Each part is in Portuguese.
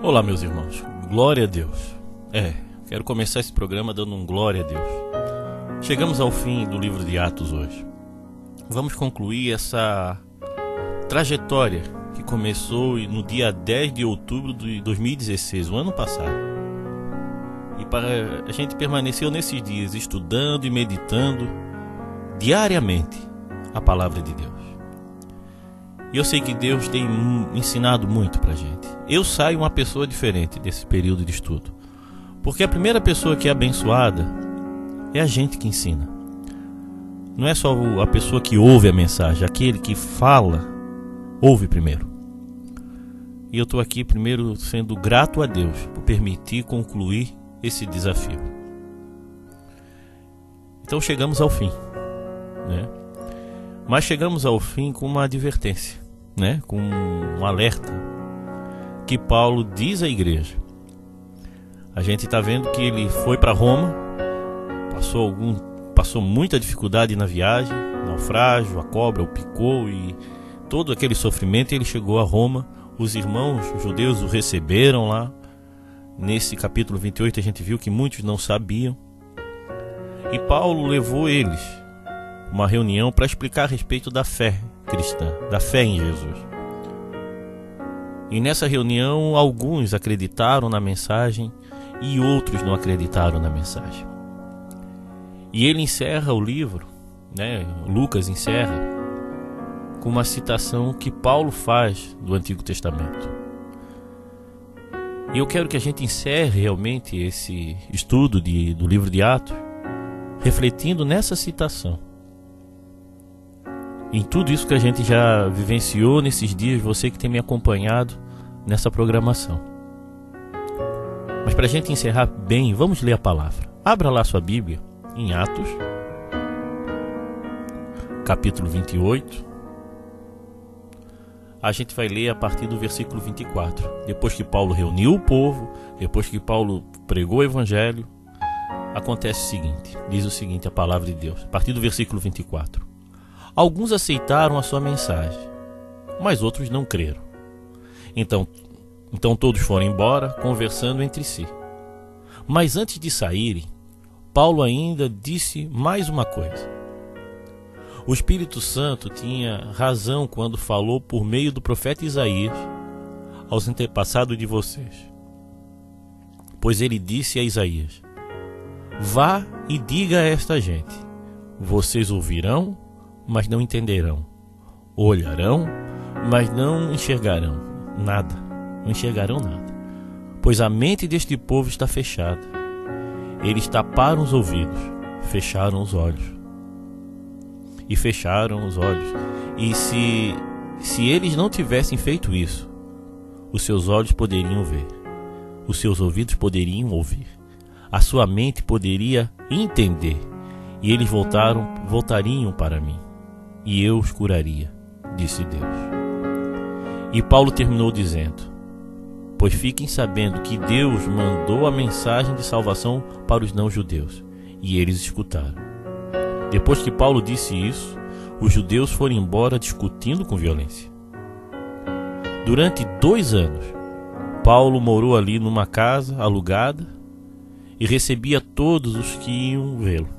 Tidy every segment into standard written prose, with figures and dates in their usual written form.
Olá, meus irmãos, glória a Deus. Quero começar esse programa dando um glória a Deus. Chegamos ao fim do livro de Atos hoje. Vamos concluir essa trajetória que começou no dia 10 de outubro de 2016, o ano passado. E para a gente permaneceu nesses dias estudando e meditando diariamente a palavra de Deus. E eu sei que Deus tem ensinado muito pra gente. Eu saio uma pessoa diferente desse período de estudo. Porque a primeira pessoa que é abençoada é a gente que ensina. Não é só a pessoa que ouve a mensagem, aquele que fala, ouve primeiro. E eu estou aqui primeiro sendo grato a Deus por permitir concluir esse desafio. Então chegamos ao fim, né? Mas chegamos ao fim com uma advertência, né? Com um alerta que Paulo diz à igreja. A gente está vendo que ele foi para Roma, passou muita dificuldade na viagem, naufrágio, a cobra o picou e todo aquele sofrimento. Ele chegou a Roma, os irmãos judeus o receberam lá. Nesse capítulo 28 a gente viu que muitos não sabiam. E Paulo levou eles uma reunião para explicar a respeito da fé cristã, da fé em Jesus. E nessa reunião alguns acreditaram na mensagem e outros não acreditaram na mensagem. E ele encerra o livro, né? Lucas encerra com uma citação que Paulo faz do Antigo Testamento. E eu quero que a gente encerre realmente esse estudo do livro de Atos refletindo nessa citação. Em tudo isso que a gente já vivenciou nesses dias, você que tem me acompanhado nessa programação. Mas para a gente encerrar bem, vamos ler a palavra. Abra lá sua Bíblia em Atos, capítulo 28. A gente vai ler a partir do versículo 24. Depois que Paulo reuniu o povo, depois que Paulo pregou o evangelho, acontece o seguinte, diz o seguinte a palavra de Deus, a partir do versículo 24. Alguns aceitaram a sua mensagem, mas outros não creram. Então todos foram embora, conversando entre si. Mas antes de saírem, Paulo ainda disse mais uma coisa. O Espírito Santo tinha razão quando falou por meio do profeta Isaías aos antepassados de vocês. Pois ele disse a Isaías: vá e diga a esta gente: vocês ouvirão, mas não entenderão. Olharão, mas não enxergarão nada. Não enxergarão nada. Pois a mente deste povo está fechada. Eles taparam os ouvidos, fecharam os olhos. E fecharam os olhos. E se eles não tivessem feito isso, os seus olhos poderiam ver, os seus ouvidos poderiam ouvir, a sua mente poderia entender, e eles voltariam para mim, e eu os curaria, disse Deus. E Paulo terminou dizendo: pois fiquem sabendo que Deus mandou a mensagem de salvação para os não-judeus, e eles escutaram. Depois que Paulo disse isso, os judeus foram embora discutindo com violência. Durante 2 anos, Paulo morou ali numa casa alugada e recebia todos os que iam vê-lo.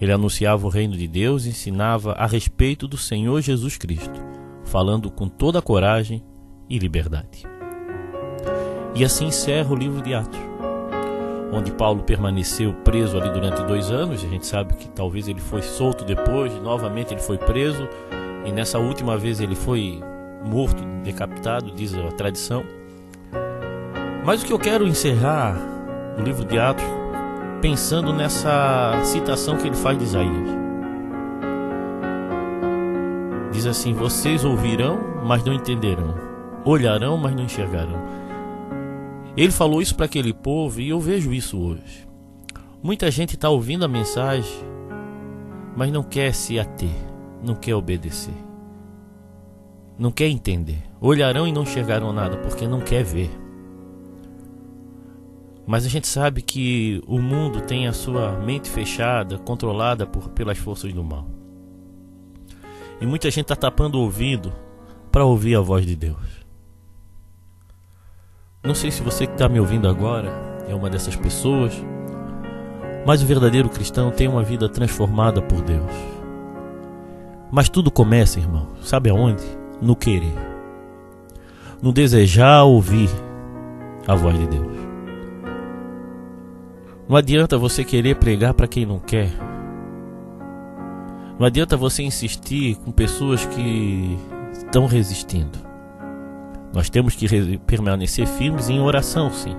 Ele anunciava o reino de Deus e ensinava a respeito do Senhor Jesus Cristo, falando com toda a coragem e liberdade. E assim encerra o livro de Atos, onde Paulo permaneceu preso ali durante 2 anos. A gente sabe que talvez ele foi solto depois, novamente ele foi preso, e nessa última vez ele foi morto, decapitado, diz a tradição. Mas o que eu quero encerrar o livro de Atos pensando nessa citação que ele faz de Isaías. Diz assim: vocês ouvirão, mas não entenderão, olharão, mas não enxergarão. Ele falou isso para aquele povo e eu vejo isso hoje. Muita gente está ouvindo a mensagem, mas não quer se ater, não quer obedecer, não quer entender. Olharão e não enxergarão nada porque não quer ver. Mas a gente sabe que o mundo tem a sua mente fechada, controlada pelas forças do mal. E muita gente está tapando o ouvido para ouvir a voz de Deus. Não sei se você que está me ouvindo agora é uma dessas pessoas, mas o verdadeiro cristão tem uma vida transformada por Deus. Mas tudo começa, irmão, sabe aonde? No querer, no desejar ouvir a voz de Deus. Não adianta você querer pregar para quem não quer. Não adianta você insistir com pessoas que estão resistindo. Nós temos que permanecer firmes em oração, sim.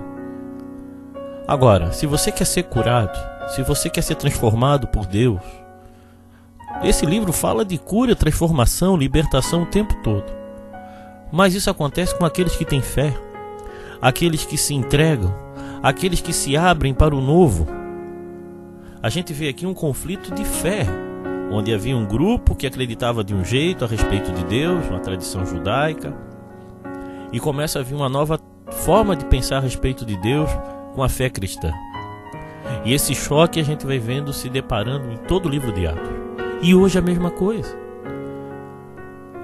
Agora, se você quer ser curado, se você quer ser transformado por Deus, esse livro fala de cura, transformação, libertação o tempo todo. Mas isso acontece com aqueles que têm fé, aqueles que se entregam, aqueles que se abrem para o novo. A gente vê aqui um conflito de fé, onde havia um grupo que acreditava de um jeito a respeito de Deus, uma tradição judaica, e começa a vir uma nova forma de pensar a respeito de Deus com a fé cristã. E esse choque a gente vai vendo se deparando em todo o livro de Atos. E hoje a mesma coisa.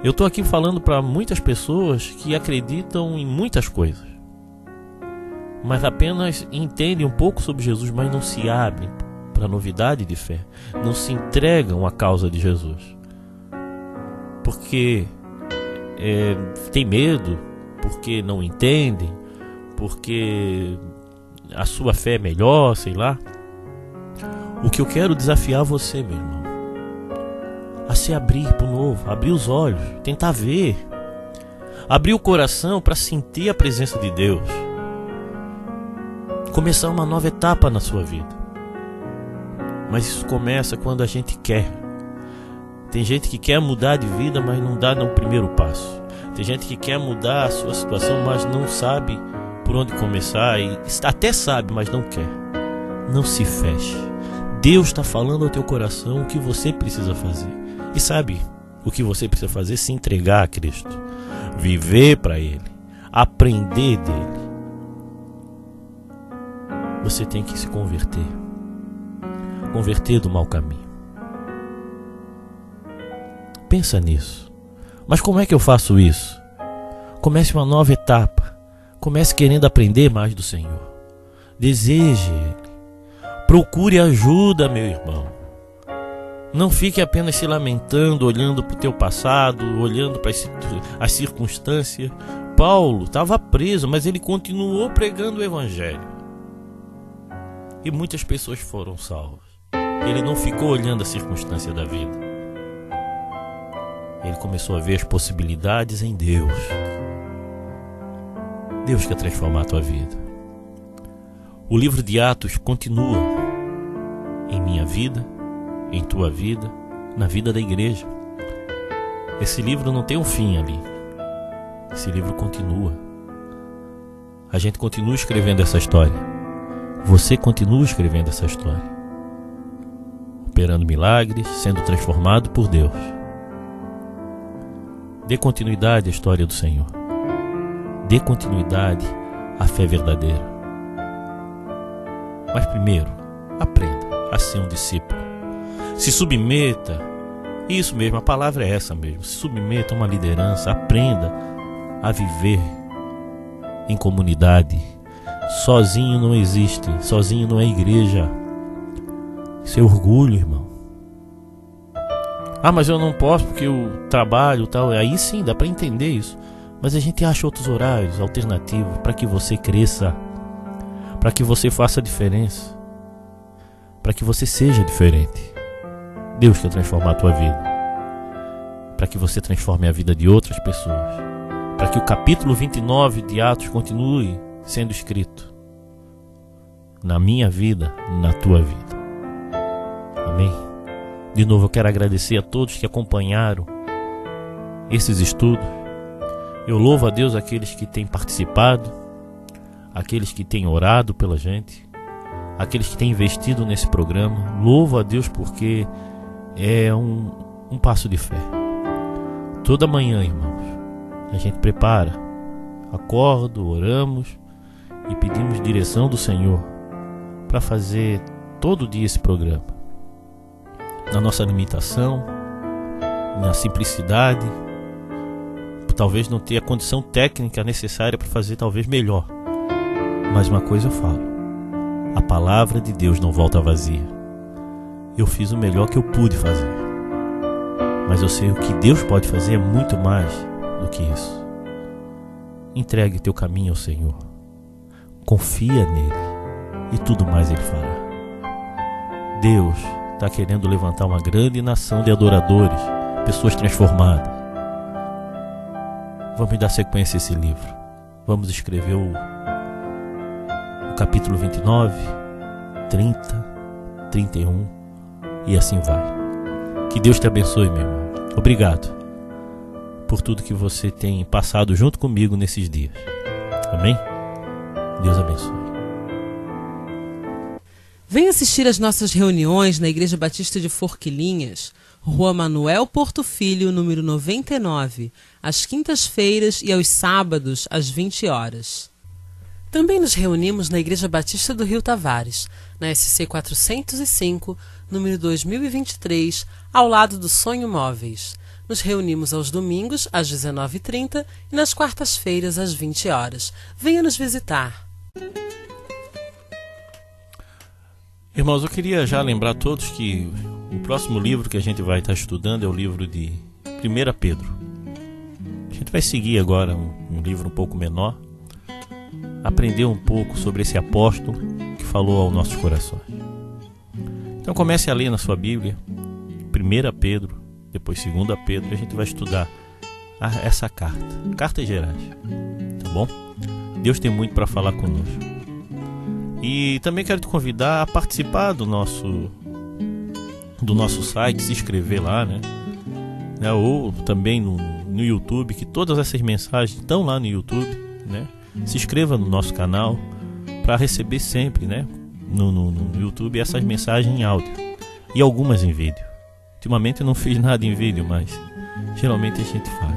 Eu estou aqui falando para muitas pessoas que acreditam em muitas coisas, mas apenas entendem um pouco sobre Jesus, mas não se abrem para a novidade de fé, não se entregam à causa de Jesus, porque tem medo, porque não entendem, porque a sua fé é melhor, sei lá. O que eu quero desafiar você, meu irmão, a se abrir para o novo, abrir os olhos, tentar ver, abrir o coração para sentir a presença de Deus, começar uma nova etapa na sua vida. Mas isso começa quando a gente quer. Tem gente que quer mudar de vida, mas não dá no primeiro passo. Tem gente que quer mudar a sua situação, mas não sabe por onde começar, e até sabe, mas não quer. Não se feche. Deus está falando ao teu coração o que você precisa fazer. E sabe o que você precisa fazer? Se entregar a Cristo, viver para Ele, aprender dele. Você tem que se converter do mau caminho. Pensa nisso. Mas como é que eu faço isso? Comece uma nova etapa. Comece querendo aprender mais do Senhor. Deseje Ele. Procure ajuda, meu irmão. Não fique apenas se lamentando, olhando para o teu passado, olhando para as circunstâncias. Paulo estava preso, mas ele continuou pregando o Evangelho. E muitas pessoas foram salvas. Ele não ficou olhando a circunstância da vida. Ele começou a ver as possibilidades em Deus. Deus quer transformar a tua vida. O livro de Atos continua em minha vida, em tua vida, na vida da igreja. Esse livro não tem um fim ali. Esse livro continua. A gente continua escrevendo essa história. Você continua escrevendo essa história. Operando milagres, sendo transformado por Deus. Dê continuidade à história do Senhor. Dê continuidade à fé verdadeira. Mas primeiro, aprenda a ser um discípulo. Se submeta. Isso mesmo, a palavra é essa mesmo. Se submeta a uma liderança. Aprenda a viver em comunidade. Sozinho não existe. Sozinho não é igreja. Isso é orgulho, irmão. Ah, mas eu não posso porque eu trabalho e tal. Aí sim, dá para entender isso. Mas a gente acha outros horários alternativos para que você cresça, para que você faça a diferença, para que você seja diferente. Deus quer transformar a tua vida, para que você transforme a vida de outras pessoas, para que o capítulo 29 de Atos continue sendo escrito na minha vida, na tua vida. Amém? De novo eu quero agradecer a todos que acompanharam esses estudos. Eu louvo a Deus aqueles que têm participado, aqueles que têm orado pela gente, aqueles que têm investido nesse programa. Louvo a Deus porque é um passo de fé. Toda manhã, irmãos, a gente prepara, acordo, oramos e pedimos direção do Senhor para fazer todo dia esse programa. Na nossa limitação, na simplicidade, talvez não ter a condição técnica necessária para fazer talvez melhor, Mas uma coisa eu falo: a palavra de Deus não volta vazia. Eu fiz o melhor que eu pude fazer, mas eu sei o que Deus pode fazer é muito mais do que isso. Entregue teu caminho ao Senhor, confia nele e tudo mais ele fará. Deus está querendo levantar uma grande nação de adoradores, pessoas transformadas. Vamos dar sequência a esse livro. Vamos escrever o capítulo 29, 30, 31 e assim vai. Que Deus te abençoe, meu irmão. Obrigado por tudo que você tem passado junto comigo nesses dias. Amém? Deus abençoe. Venha assistir às nossas reuniões na Igreja Batista de Forquilinhas, Rua Manuel Porto Filho, número 99, às quintas-feiras e aos sábados, às 20 horas. Também nos reunimos na Igreja Batista do Rio Tavares, na SC 405, número 2023, ao lado do Sonho Móveis. Nos reunimos aos domingos, às 19h30 e nas quartas-feiras, às 20 horas. Venha nos visitar. Irmãos, eu queria já lembrar a todos que o próximo livro que a gente vai estar estudando é o livro de 1 Pedro. A gente vai seguir agora um livro um pouco menor, aprender um pouco sobre esse apóstolo que falou aos nossos corações. Então comece a ler na sua Bíblia 1 Pedro, depois 2 Pedro, e a gente vai estudar essa cartas gerais, tá bom? Deus tem muito para falar conosco. E também quero te convidar a participar do nosso site, se inscrever lá, né? Ou também no YouTube, que todas essas mensagens estão lá no YouTube, né? Se inscreva no nosso canal para receber sempre, né? No YouTube essas mensagens em áudio e algumas em vídeo. Ultimamente eu não fiz nada em vídeo, mas geralmente a gente faz.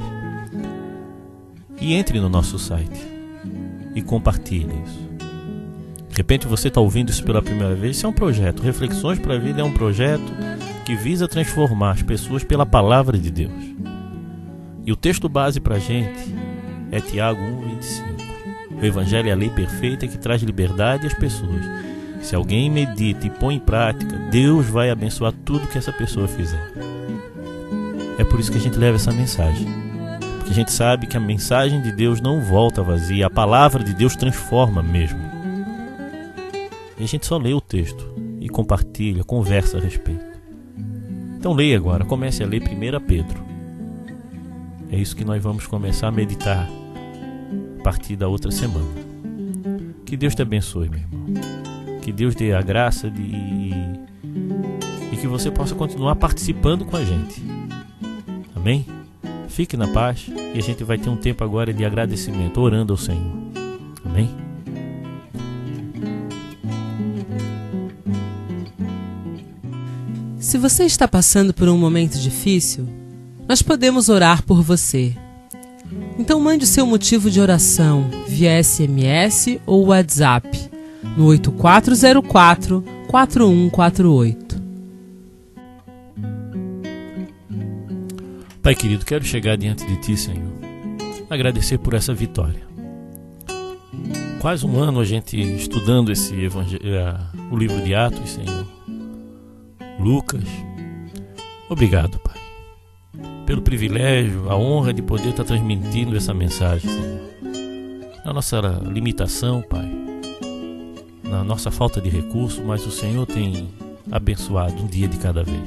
E entre no nosso site e compartilhe isso. De repente você está ouvindo isso pela primeira vez. Isso é um projeto. Reflexões para a Vida é um projeto que visa transformar as pessoas pela palavra de Deus. E o texto base para a gente é Tiago 1,25. O Evangelho é a lei perfeita que traz liberdade às pessoas. Se alguém medita e põe em prática, Deus vai abençoar tudo que essa pessoa fizer. É por isso que a gente leva essa mensagem. Porque a gente sabe que a mensagem de Deus não volta vazia. A palavra de Deus transforma mesmo. E a gente só lê o texto e compartilha, conversa a respeito. Então leia agora, comece a ler 1 Pedro. É isso que nós vamos começar a meditar a partir da outra semana. Que Deus te abençoe, meu irmão. Que Deus dê a graça e que você possa continuar participando com a gente. Amém? Fique na paz e a gente vai ter um tempo agora de agradecimento, orando ao Senhor. Amém? Se você está passando por um momento difícil, nós podemos orar por você. Então mande o seu motivo de oração via SMS ou WhatsApp no 8404-4148. Pai querido, quero chegar diante de Ti, Senhor, agradecer por essa vitória. Quase um ano a gente estudando o livro de Atos, Senhor. Lucas, obrigado, Pai, pelo privilégio, a honra de poder estar transmitindo essa mensagem, Senhor. Na nossa limitação, Pai, na nossa falta de recurso, mas o Senhor tem abençoado um dia de cada vez.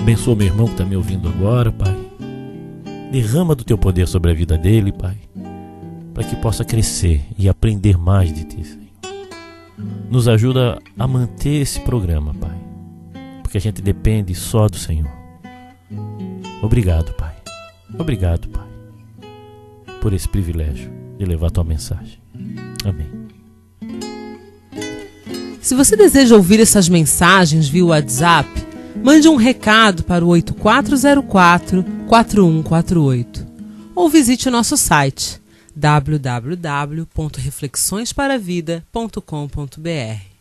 Abençoa meu irmão que está me ouvindo agora, Pai. Derrama do Teu poder sobre a vida dele, Pai, para que possa crescer e aprender mais de Ti, Senhor. Nos ajuda a manter esse programa, Pai, porque a gente depende só do Senhor. Obrigado, Pai. Obrigado, Pai, por esse privilégio de levar Tua mensagem. Amém. Se você deseja ouvir essas mensagens via WhatsApp, mande um recado para o 8404-4148 ou visite o nosso site www.reflexõesparavida.com.br.